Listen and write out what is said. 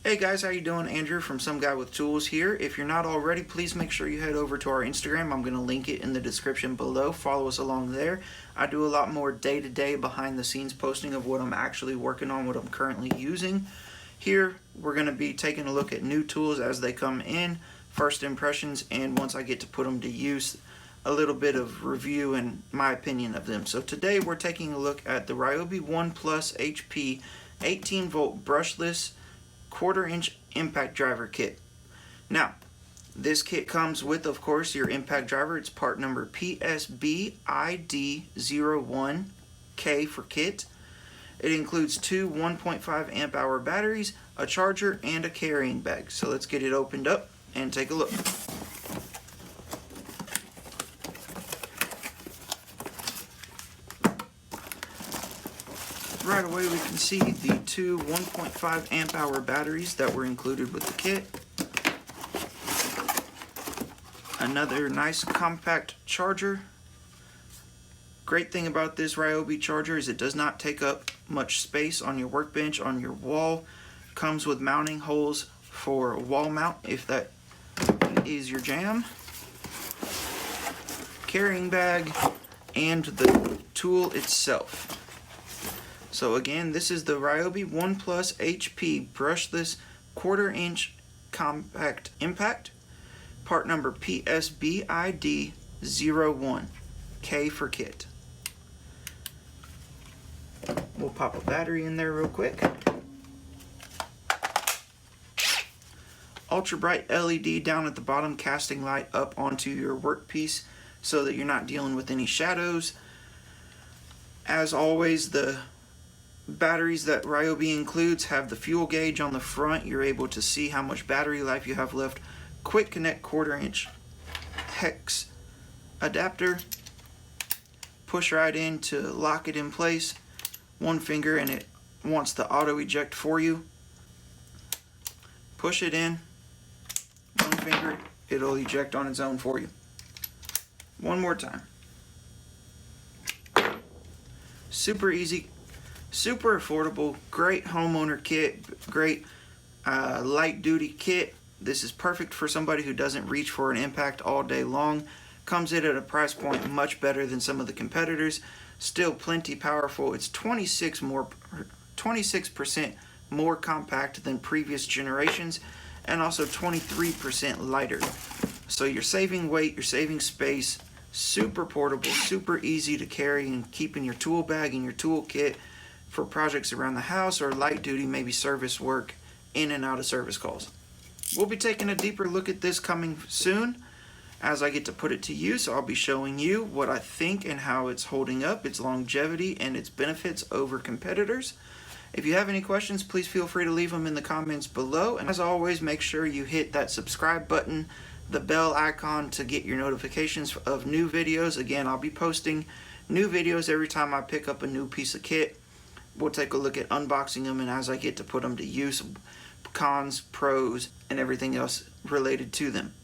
Hey guys, how you doing? Andrew from Some Guy with Tools here. If you're not already, please make sure you head over to our Instagram. I'm going to link it in the description below. Follow us along there. I do a lot more day-to-day behind the scenes posting of what I'm actually working on, what I'm currently using. Here, we're going to be taking a look at new tools as they come in, first impressions, and once I get to put them to use, a little bit of review and my opinion of them. So today we're taking a look at the RYOBI 1 Plus HP 18 volt brushless 1/4 inch impact driver kit. Now, this kit comes with, of course, your impact driver. It's part number PSBID01K for kit. It includes two 1.5 amp hour batteries, a charger, and a carrying bag. So let's get it opened up and take a look. Right away we can see the two 1.5 amp hour batteries that were included with the kit. Another nice compact charger. Great thing about this RYOBI charger is it does not take up much space on your workbench, on your wall. Comes with mounting holes for a wall mount if that is your jam. Carrying bag and the tool itself. So again, this is the RYOBI 1 Plus HP brushless 1/4 inch compact impact, part number PSBID01K for kit. We'll pop a battery in there real quick. Ultra bright LED down at the bottom, casting light up onto your workpiece so that you're not dealing with any shadows. As always, the batteries that RYOBI includes have the fuel gauge on the front. You're able to see how much battery life you have left. Quick connect 1/4 inch hex adapter. Push right in to lock it in place. One finger and it wants to auto eject for you. Push it in. One finger, it'll eject on its own for you. One more time. Super easy. Super affordable, great homeowner kit, great light duty kit. This is perfect for somebody who doesn't reach for an impact all day long. Comes in at a price point much better than some of the competitors. Still plenty powerful. It's 26% more compact than previous generations, and also 23% lighter. So you're saving weight, you're saving space. Super portable, super easy to carry and keep in your tool bag and your tool kit for projects around the house or light duty, maybe service work, in and out of service calls. We'll be taking a deeper look at this coming soon as I get to put it to use. I'll be showing you what I think and how it's holding up, its longevity, and its benefits over competitors. If you have any questions, please feel free to leave them in the comments below. And as always, make sure you hit that subscribe button, the bell icon to get your notifications of new videos. Again, I'll be posting new videos every time I pick up a new piece of kit. We'll take a look at unboxing them, and as I get to put them to use, cons, pros, and everything else related to them.